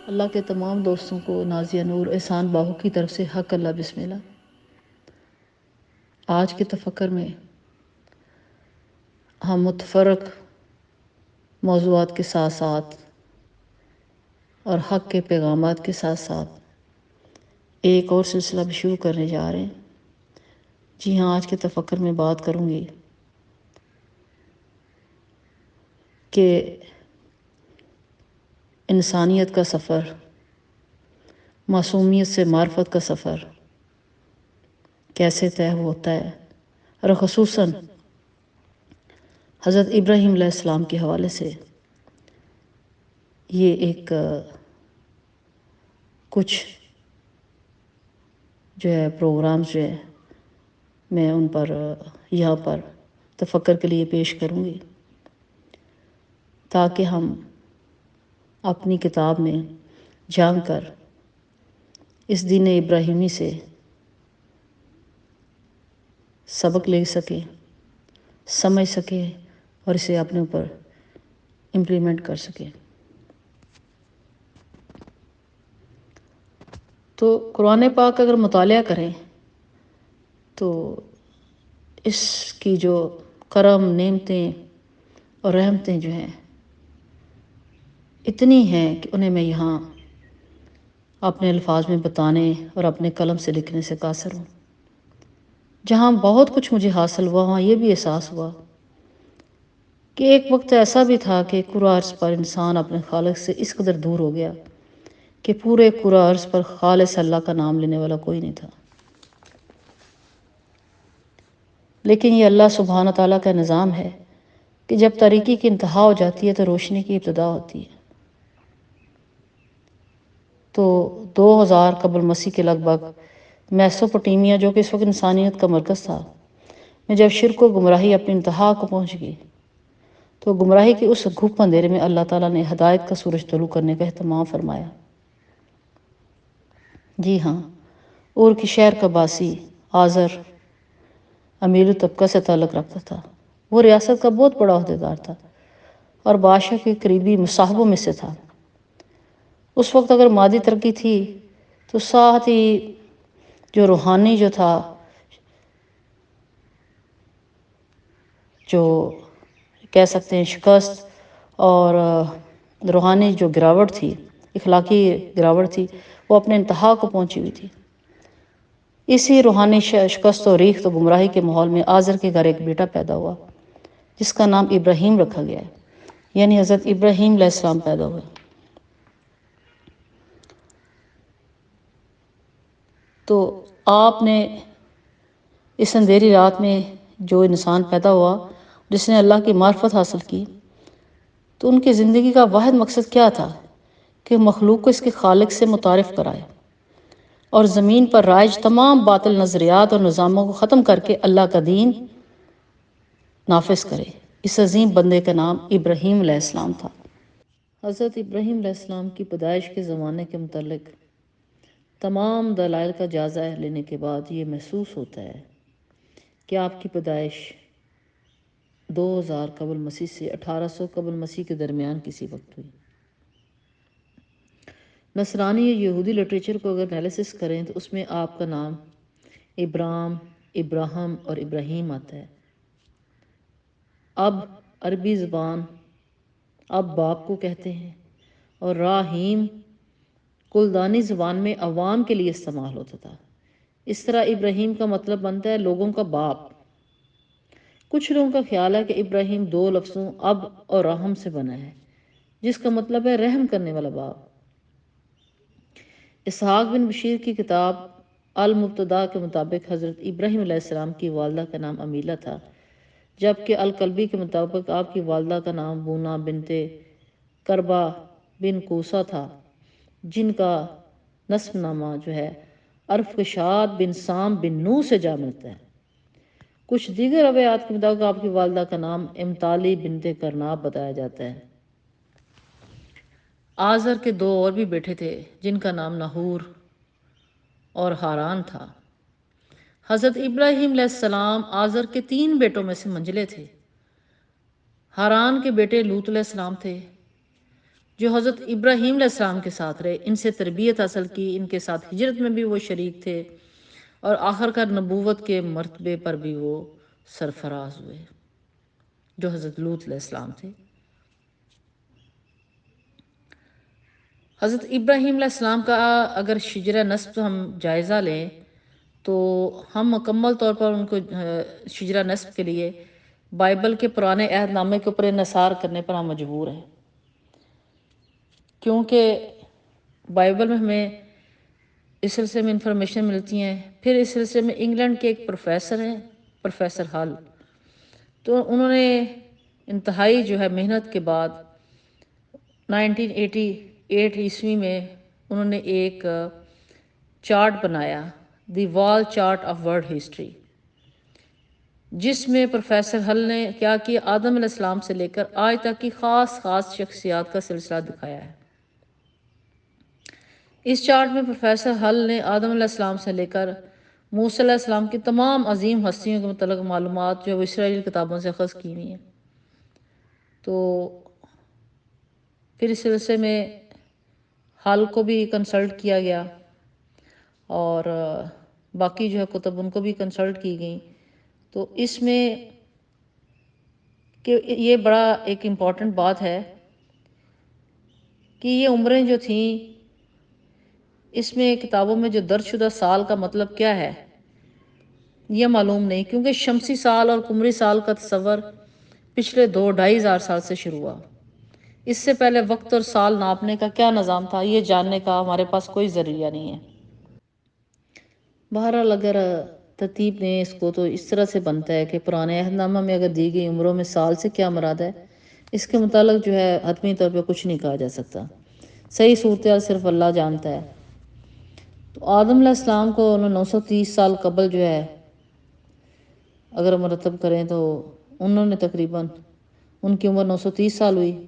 اللہ کے تمام دوستوں کو نازیہ نور احسان باہو کی طرف سے حق اللہ بسم اللہ۔ آج کے تفکر میں ہم متفرق موضوعات کے ساتھ ساتھ اور حق کے پیغامات کے ساتھ ساتھ ایک اور سلسلہ بھی شروع کرنے جا رہے ہیں۔ جی ہاں، آج کے تفکر میں بات کروں گی کہ انسانیت کا سفر، معصومیت سے معرفت کا سفر کیسے طے ہوتا ہے، اور خصوصاً حضرت ابراہیم علیہ السلام کے حوالے سے یہ ایک کچھ جو ہے پروگرامز جو ہے میں ان پر یہاں پر تفکر کے لیے پیش کروں گی، تاکہ ہم اپنی کتاب میں جان کر اس دین ابراہیمی سے سبق لے سکیں، سمجھ سکیں اور اسے اپنے اوپر امپلیمنٹ کر سکیں۔ تو قرآن پاک اگر مطالعہ کریں تو اس کی جو کرم، نعمتیں اور رحمتیں جو ہیں اتنی ہیں کہ انہیں میں یہاں اپنے الفاظ میں بتانے اور اپنے قلم سے لکھنے سے قاصر ہوں۔ جہاں بہت کچھ مجھے حاصل ہوا، وہاں یہ بھی احساس ہوا کہ ایک وقت ایسا بھی تھا کہ کرہ ارض پر انسان اپنے خالق سے اس قدر دور ہو گیا کہ پورے کرہ ارض پر خالص اللہ کا نام لینے والا کوئی نہیں تھا۔ لیکن یہ اللہ سبحانہ تعالیٰ کا نظام ہے کہ جب تاریکی کی انتہا ہو جاتی ہے تو روشنی کی ابتدا ہوتی ہے۔ تو 2000 قبل مسیح کے لگ بھگ میسوپوٹیمیا، جو کہ اس وقت انسانیت کا مرکز تھا، میں جب شرک و گمراہی اپنی انتہا کو پہنچ گئی تو گمراہی کے اس گھپ اندھیرے میں اللہ تعالیٰ نے ہدایت کا سورج طلوع کرنے کا اہتمام فرمایا۔ جی ہاں، اور کی شہر کا باسی آذر امیر طبقہ سے تعلق رکھتا تھا۔ وہ ریاست کا بہت بڑا عہدیدار تھا اور بادشاہ کے قریبی مصاحبوں میں سے تھا۔ اس وقت اگر مادی ترقی تھی تو ساتھ ہی جو روحانی جو تھا، جو کہہ سکتے ہیں شکست اور روحانی جو گراوٹ تھی، اخلاقی گراوٹ تھی، وہ اپنے انتہا کو پہنچی ہوئی تھی۔ اسی روحانی شکست و ریخت و گمراہی کے ماحول میں آزر کے گھر ایک بیٹا پیدا ہوا جس کا نام ابراہیم رکھا گیا ہے، یعنی حضرت ابراہیم علیہ السلام پیدا ہوئے۔ تو آپ نے اس اندھیری رات میں جو انسان پیدا ہوا جس نے اللہ کی معرفت حاصل کی، تو ان کی زندگی کا واحد مقصد کیا تھا کہ مخلوق کو اس کے خالق سے متعارف کرائے اور زمین پر رائج تمام باطل نظریات اور نظاموں کو ختم کر کے اللہ کا دین نافذ کرے۔ اس عظیم بندے کا نام ابراہیم علیہ السلام تھا۔ حضرت ابراہیم علیہ السلام کی پیدائش کے زمانے کے متعلق تمام دلائل کا جائزہ لینے کے بعد یہ محسوس ہوتا ہے کہ آپ کی پیدائش 2000 قبل مسیح سے 1800 قبل مسیح کے درمیان کسی وقت ہوئی۔ نصرانی یا یہودی لٹریچر کو اگر انالیسس کریں تو اس میں آپ کا نام ابرام، ابراہم اور ابراہیم آتا ہے۔ اب عربی زبان اب باپ کو کہتے ہیں اور راہیم کلدانی زبان میں عوام کے لیے استعمال ہوتا تھا۔ اس طرح ابراہیم کا مطلب بنتا ہے لوگوں کا باپ۔ کچھ لوگوں کا خیال ہے کہ ابراہیم دو لفظوں اب اور رحم سے بنا ہے، جس کا مطلب ہے رحم کرنے والا باپ۔ اسحاق بن بشیر کی کتاب المبتدا کے مطابق حضرت ابراہیم علیہ السلام کی والدہ کا نام امیلہ تھا، جبکہ القلبی کے مطابق آپ کی والدہ کا نام بونا بنت کربا بن کوسا تھا، جن کا نسب نامہ جو ہے ارفشاد بن سام بن نو سے جا ملتا ہے۔ کچھ دیگر روایات کے مطابق آپ کی والدہ کا نام امتالی بنت کرناب بتایا جاتا ہے۔ آزر کے دو اور بھی بیٹے تھے جن کا نام ناہور اور ہاران تھا۔ حضرت ابراہیم علیہ السلام آزر کے 3 بیٹوں میں سے منجلے تھے۔ ہاران کے بیٹے لوط علیہ السلام تھے، جو حضرت ابراہیم علیہ السلام کے ساتھ رہے، ان سے تربیت حاصل کی، ان کے ساتھ ہجرت میں بھی وہ شریک تھے، اور آخر کار نبوت کے مرتبے پر بھی وہ سرفراز ہوئے، جو حضرت لوط علیہ السلام تھے۔ حضرت ابراہیم علیہ السلام کا اگر شجرہ نسب ہم جائزہ لیں تو ہم مکمل طور پر ان کو شجرہ نسب کے لیے بائبل کے پرانے عہد نامے کے اوپر انحصار کرنے پر ہم مجبور ہیں، کیونکہ بائبل میں ہمیں اس سلسلے میں انفارمیشن ملتی ہیں۔ پھر اس سلسلے میں انگلینڈ کے ایک پروفیسر ہیں، پروفیسر ہال، تو انہوں نے انتہائی جو ہے محنت کے بعد 1988 عیسوی میں انہوں نے ایک چارٹ بنایا، دی وال چارٹ آف ورلڈ ہسٹری، جس میں پروفیسر ہل نے کیا کیا، آدم علیہ السلام سے لے کر آج تک کی خاص شخصیات کا سلسلہ دکھایا ہے۔ اس چارٹ میں پروفیسر ہل نے آدم علیہ السلام سے لے کر موسیٰ علیہ السلام کی تمام عظیم ہستیوں کے متعلق معلومات جو اسرائیلی کتابوں سے اخذ کی ہوئی ہیں۔ تو پھر اس سلسلے میں ہال کو بھی کنسلٹ کیا گیا، اور باقی جو ہے کتب ان کو بھی کنسلٹ کی گئیں۔ تو اس میں کہ یہ بڑا ایک امپورٹنٹ بات ہے کہ یہ عمریں جو تھیں، اس میں کتابوں میں جو درج شدہ سال کا مطلب کیا ہے یہ معلوم نہیں، کیونکہ شمسی سال اور قمری سال کا تصور پچھلے 2-2.5 ہزار سال سے شروع ہوا۔ اس سے پہلے وقت اور سال ناپنے کا کیا نظام تھا یہ جاننے کا ہمارے پاس کوئی ذریعہ نہیں ہے۔ بہرحال اگر ترتیب نے اس کو تو اس طرح سے بنتا ہے کہ پرانے عہد نامہ میں اگر دی گئی عمروں میں سال سے کیا مراد ہے، اس کے متعلق جو ہے حتمی طور پہ کچھ نہیں کہا جا سکتا، صحیح صورتحال صرف اللہ جانتا ہے۔ تو آدم علیہ السلام کو 930 سال قبل جو ہے اگر مرتب کریں تو انہوں نے تقریباً ان کی عمر 930 سال ہوئی،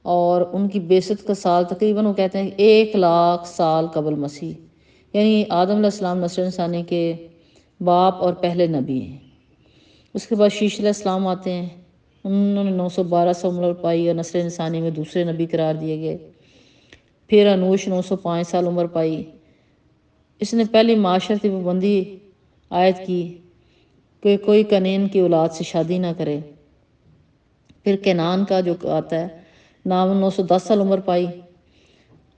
اور ان کی بعثت کا سال تقریباً وہ کہتے ہیں 1,00,000 سال قبل مسیح، یعنی آدم علیہ السلام نسل انسانی کے باپ اور پہلے نبی ہیں۔ اس کے بعد شیش علیہ السلام آتے ہیں، انہوں نے 912 سال عمر پائی اور نسل انسانی میں دوسرے نبی قرار دیے گئے۔ پھر انوش 905 سال عمر پائی، اس نے پہلی معاشرتی پابندی عائد کی کہ کوئی کنین کی اولاد سے شادی نہ کرے۔ پھر کینان کا جو آتا ہے نام 910 سال عمر پائی،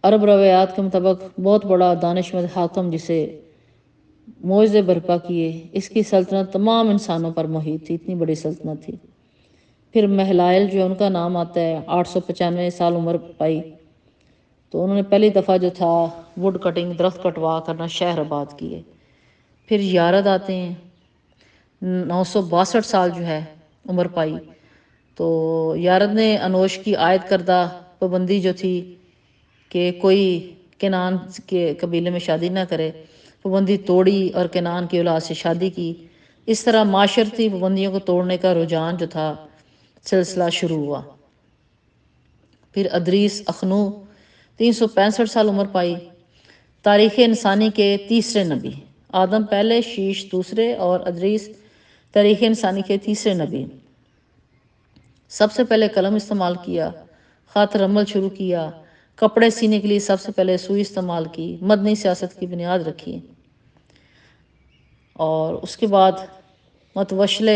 عرب روایات کے مطابق بہت بڑا دانشمند حاکم جسے معجزے برپا کیے، اس کی سلطنت تمام انسانوں پر محیط تھی، اتنی بڑی سلطنت تھی۔ پھر مہلائل جو ان کا نام آتا ہے 895 سال عمر پائی، تو انہوں نے پہلی دفعہ جو تھا ووڈ کٹنگ، درخت کٹوا کرنا شہر آباد کیے۔ پھر یارد آتے ہیں 962 سال جو ہے عمر پائی، تو یارد نے انوش کی عائد کردہ پابندی جو تھی کہ کوئی کنان کے قبیلے میں شادی نہ کرے، پابندی توڑی اور کنان کی اولاد سے شادی کی۔ اس طرح معاشرتی پابندیوں کو توڑنے کا رجحان جو تھا سلسلہ شروع ہوا۔ پھر ادریس اخنو 365 سال عمر پائی، تاریخ انسانی کے تیسرے نبی، آدم پہلے، شیش دوسرے اور ادریس تاریخ انسانی کے تیسرے نبی۔ سب سے پہلے قلم استعمال کیا، خط رمل شروع کیا، کپڑے سینے کے لیے سب سے پہلے سوئی استعمال کی، مدنی سیاست کی بنیاد رکھی۔ اور اس کے بعد متوشلہ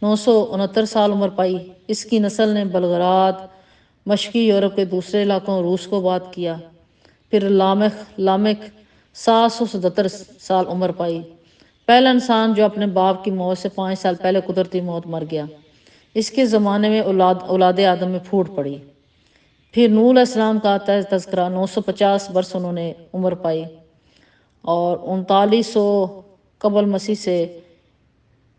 969 سال عمر پائی، اس کی نسل نے بلغراد، مشرقی یورپ کے دوسرے علاقوں روس کو آباد کیا۔ پھر لامک 777 سال عمر پائی، پہلا انسان جو اپنے باپ کی موت سے 5 سال پہلے قدرتی موت مر گیا۔ اس کے زمانے میں اولاد آدم میں پھوٹ پڑی۔ پھر نوح علیہ السلام کا تذکرہ، 950 برس انہوں نے عمر پائی، اور 3900 قبل مسیح سے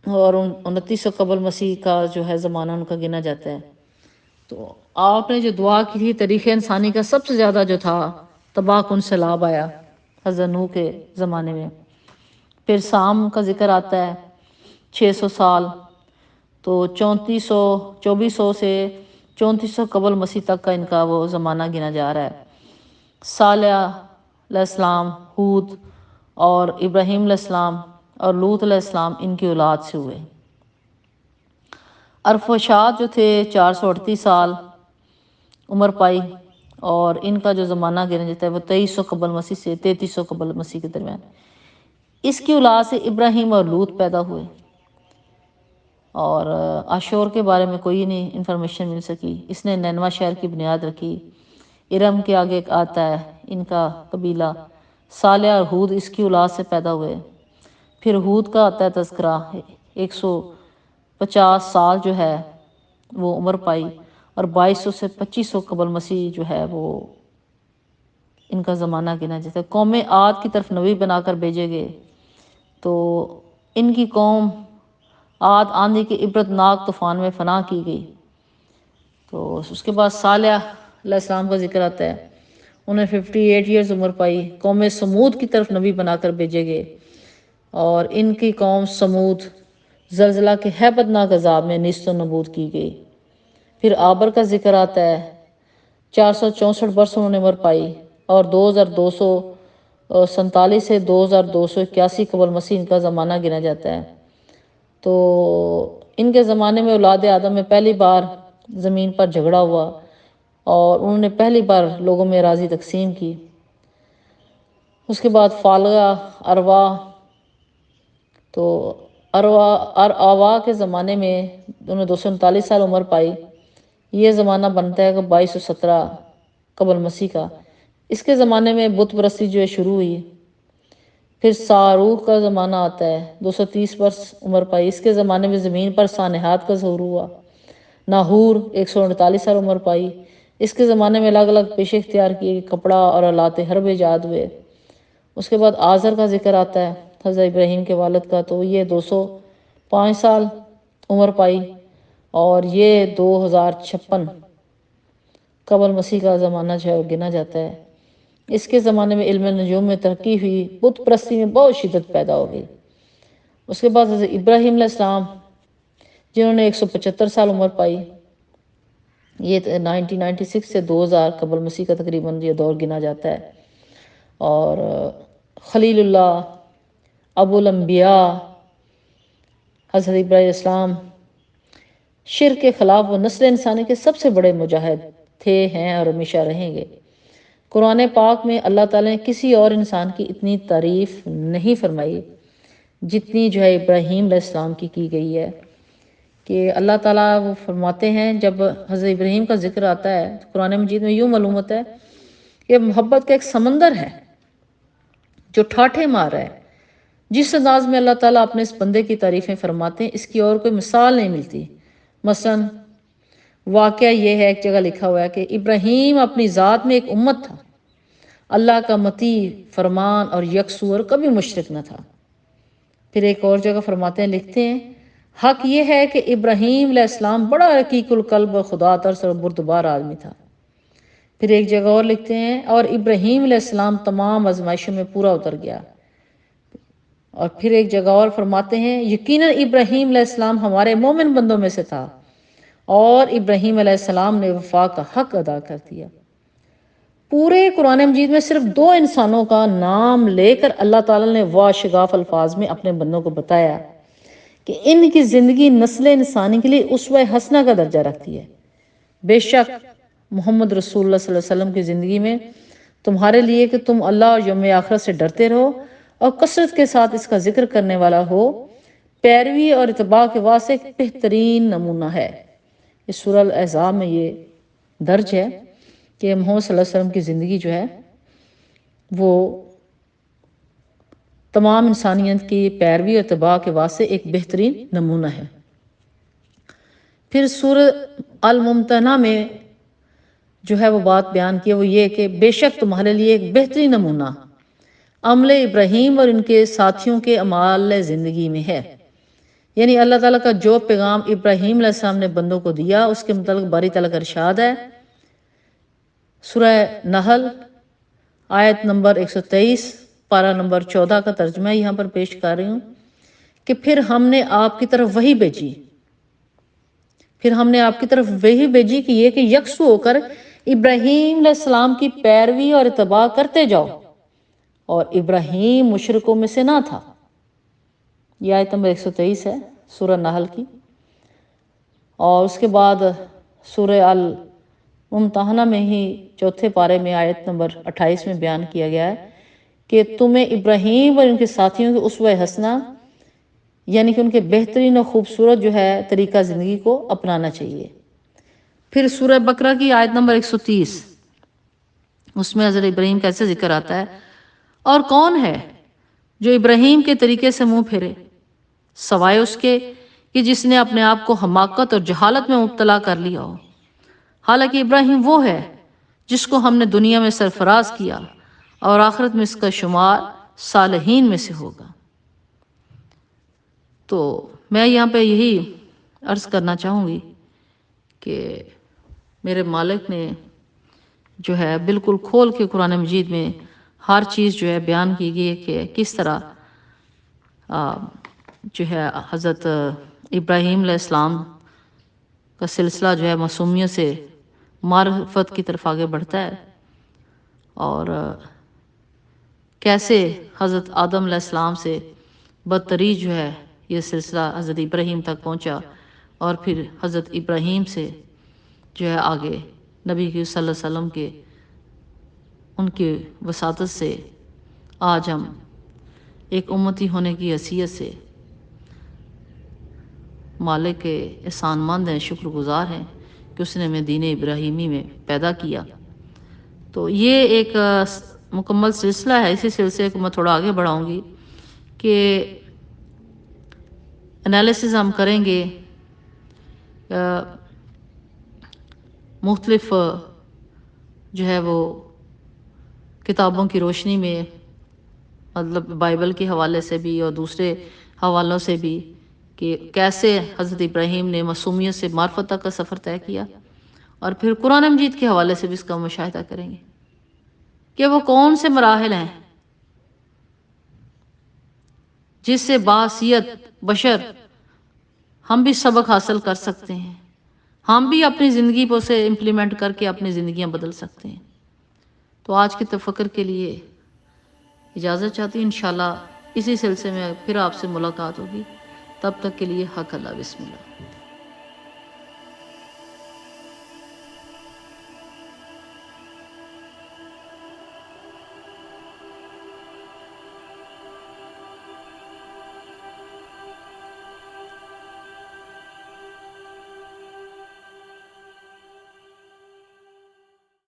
اور 2900 قبل مسیح کا جو ہے زمانہ ان کا گنا جاتا ہے۔ تو آپ نے جو دعا کی تھی، تاریخ انسانی کا سب سے زیادہ جو تھا تباہ کن سیلاب آیا حضرت نوح کے زمانے میں۔ پھر سام کا ذکر آتا ہے 600 سال، تو 2400 سے 3400 قبل مسیح تک کا ان کا وہ زمانہ گنا جا رہا ہے۔ صالح علیہ السلام، ہود اور ابراہیم علیہ السلام اور لوط علیہ السلام ان کی اولاد سے ہوئے۔ ارفشاد جو تھے 438 سال عمر پائی، اور ان کا جو زمانہ گنا جاتا ہے وہ 2300 قبل مسیح سے 3300 قبل مسیح کے درمیان۔ اس کی اولاد سے ابراہیم اور لوط پیدا ہوئے، اور آشور کے بارے میں کوئی نہیں انفارمیشن مل سکی۔ اس نے نینوا شہر کی بنیاد رکھی۔ ارم کے آگے آتا ہے ان کا قبیلہ۔ صالح اور ہود اس کی اولاد سے پیدا ہوئے۔ پھر ہود کا آتا ہے تذکرہ، 150 سال جو ہے وہ عمر پائی، اور 2200 سے 2500 قبل مسیح جو ہے وہ ان کا زمانہ گنا جاتا ہے۔ قوم عاد کی طرف نبی بنا کر بھیجے گئے، تو ان کی قوم عاد آندھی کے عبرت ناک طوفان میں فنا کی گئی۔ تو اس کے بعد صالح علیہ السلام کا ذکر آتا ہے، انہیں 58 ایئرز عمر پائی۔ قوم سمود کی طرف نبی بنا کر بھیجے گئے، اور ان کی قوم سمود زلزلہ کے ہیبت ناک عذاب میں نیست و نابود کی گئی۔ پھر آبر کا ذکر آتا ہے، 464 برس انہوں نے عمر پائی، اور 2247 سے 2281 قبل مسیح ان کا زمانہ گنا جاتا ہے۔ تو ان کے زمانے میں اولاد آدم میں پہلی بار زمین پر جھگڑا ہوا، اور انہوں نے پہلی بار لوگوں میں اراضی تقسیم کی۔ اس کے بعد فالغہ اروا، تو اروا کے زمانے میں انہوں نے 239 سال عمر پائی۔ یہ زمانہ بنتا ہے کہ 2217 قبل مسیح کا۔ اس کے زمانے میں بت پرستی جو ہے شروع ہوئی۔ پھر ساروخ کا زمانہ آتا ہے، 230 برس عمر پائی۔ اس کے زمانے میں زمین پر سانحات کا ظہور ہوا۔ ناہور 148 سال عمر پائی۔ اس کے زمانے میں الگ الگ پیشے اختیار کیے، کپڑا اور آلات حرب ایجاد ہوئے۔ اس کے بعد آزر کا ذکر آتا ہے، حضرت ابراہیم کے والد کا، تو یہ 205 سال عمر پائی، اور یہ 2056 قبل مسیح کا زمانہ جو ہے گنا جاتا ہے۔ اس کے زمانے میں علم نجوم میں ترقی ہوئی، بت پرستی میں بہت شدت پیدا ہو گئی۔ اس کے بعد حضرت ابراہیم علیہ السلام جنہوں نے 175 سال عمر پائی، یہ 1996 سے 2000 قبل مسیح کا تقریباً یہ دور گنا جاتا ہے۔ اور خلیل اللہ، ابو الانبیاء حضرت ابراہیم علیہ السلام شرک کے خلاف وہ نسل انسانی کے سب سے بڑے مجاہد تھے، ہیں اور ہمیشہ رہیں گے۔ قرآن پاک میں اللہ تعالیٰ نے کسی اور انسان کی اتنی تعریف نہیں فرمائی جتنی جو ہے ابراہیم علیہ السلام کی گئی ہے، کہ اللہ تعالیٰ وہ فرماتے ہیں، جب حضرت ابراہیم کا ذکر آتا ہے تو قرآن مجید میں یوں معلوم ہوتا ہے کہ محبت کا ایک سمندر ہے جو ٹھاٹھے مار رہا ہے۔ جس انداز میں اللہ تعالیٰ اپنے اس بندے کی تعریفیں فرماتے ہیں، اس کی اور کوئی مثال نہیں ملتی۔ مثلا واقعہ یہ ہے، ایک جگہ لکھا ہوا ہے کہ ابراہیم اپنی ذات میں ایک امت تھا، اللہ کا مطیع فرمان اور یکسو، اور کبھی مشرک نہ تھا۔ پھر ایک اور جگہ فرماتے ہیں، لکھتے ہیں، حق یہ ہے کہ ابراہیم علیہ السلام بڑا رقیق القلب اور خدا ترس اور بردبار آدمی تھا۔ پھر ایک جگہ اور لکھتے ہیں، اور ابراہیم علیہ السلام تمام آزمائشوں میں پورا اتر گیا۔ اور پھر ایک جگہ اور فرماتے ہیں، یقیناً ابراہیم علیہ السلام ہمارے مومن بندوں میں سے تھا، اور ابراہیم علیہ السلام نے وفا کا حق ادا کر دیا۔ پورے قرآن مجید میں صرف 2 انسانوں کا نام لے کر اللہ تعالیٰ نے واشگاف الفاظ میں اپنے بندوں کو بتایا کہ ان کی زندگی نسل انسانی کے لیے اسوہ حسنہ کا درجہ رکھتی ہے۔ بے شک محمد رسول اللہ صلی اللہ علیہ وسلم کی زندگی میں تمہارے لیے کہ تم اللہ اور یوم آخرت سے ڈرتے رہو اور کثرت کے ساتھ اس کا ذکر کرنے والا ہو، پیروی اور اتباع کے واسطے ایک بہترین نمونہ ہے۔ اس سورہ الاحزاب میں یہ درج ہے کہ محمد صلی اللہ علیہ وسلم کی زندگی جو ہے وہ تمام انسانیت کی پیروی اور اتباع کے واسطے ایک بہترین نمونہ ہے۔ پھر سورہ الممتحنہ میں جو ہے وہ بات بیان کی، وہ یہ کہ بے شک تمہارے لیے ایک بہترین نمونہ عمل ابراہیم اور ان کے ساتھیوں کے اعمال زندگی میں ہے۔ یعنی اللہ تعالیٰ کا جو پیغام ابراہیم علیہ السلام نے بندوں کو دیا، اس کے متعلق باری تعالیٰ کا ارشاد ہے، سورہ نحل آیت نمبر 123 پارہ نمبر 14 کا ترجمہ یہاں پر پیش کر رہی ہوں کہ پھر ہم نے آپ کی طرف وحی بھیجی، پھر ہم نے آپ کی طرف وحی بھیجی کہ یہ کہ یکسو ہو کر ابراہیم علیہ السلام کی پیروی اور اتباع کرتے جاؤ، اور ابراہیم مشرکوں میں سے نہ تھا۔ یہ آیت نمبر 123 ہے سورہ نحل کی۔ اور اس کے بعد سورہ ممتحنہ میں ہی چوتھے پارے میں آیت نمبر 28 میں بیان کیا گیا ہے کہ تمہیں ابراہیم اور ان کے ساتھیوں کی اسوہ حسنہ یعنی کہ ان کے بہترین اور خوبصورت جو ہے طریقہ زندگی کو اپنانا چاہیے۔ پھر سورہ بقرہ کی آیت نمبر 130، اس میں حضرت ابراہیم کا ایسے ذکر آتا ہے، اور کون ہے جو ابراہیم کے طریقے سے منہ پھیرے سوائے اس کے کہ جس نے اپنے آپ کو حماقت اور جہالت میں مبتلا کر لیا ہو، حالانکہ ابراہیم وہ ہے جس کو ہم نے دنیا میں سرفراز کیا اور آخرت میں اس کا شمار صالحین میں سے ہوگا۔ تو میں یہاں پہ یہی عرض کرنا چاہوں گی کہ میرے مالک نے جو ہے بالکل کھول کے قرآن مجید میں ہر چیز جو ہے بیان کی گئی ہے کہ کس طرح جو ہے حضرت ابراہیم علیہ السلام کا سلسلہ جو ہے معصومیت سے معرفت کی طرف آگے بڑھتا ہے، اور کیسے حضرت آدم علیہ السلام سے بدتری جو ہے یہ سلسلہ حضرت ابراہیم تک پہنچا، اور پھر حضرت ابراہیم سے جو ہے آگے نبی کی صلی اللہ علیہ وسلم کے ان کی وساطت سے آج ہم ایک امتی ہونے کی حیثیت سے مالک کے احسان مند ہیں، شکر گزار ہیں کہ اس نے ہمیں دین ابراہیمی میں پیدا کیا۔ تو یہ ایک مکمل سلسلہ ہے، اسی سلسلے کو میں تھوڑا آگے بڑھاؤں گی کہ انالیسز ہم کریں گے مختلف جو ہے وہ کتابوں کی روشنی میں، مطلب بائبل کے حوالے سے بھی اور دوسرے حوالوں سے بھی، کہ کیسے حضرت ابراہیم نے معصومیت سے معرفت تک کا سفر طے کیا، اور پھر قرآن مجید کے حوالے سے بھی اس کا مشاہدہ کریں گے کہ وہ کون سے مراحل ہیں جس سے باحثیت بشر ہم بھی سبق حاصل کر سکتے ہیں، ہم بھی اپنی زندگی کو سے امپلیمنٹ کر کے اپنی زندگیاں بدل سکتے ہیں۔ تو آج کے تفکر کے لیے اجازت چاہتی ہوں، انشاءاللہ اسی سلسلے میں پھر آپ سے ملاقات ہوگی، تب تک کے لیے حق اللہ، بسم اللہ۔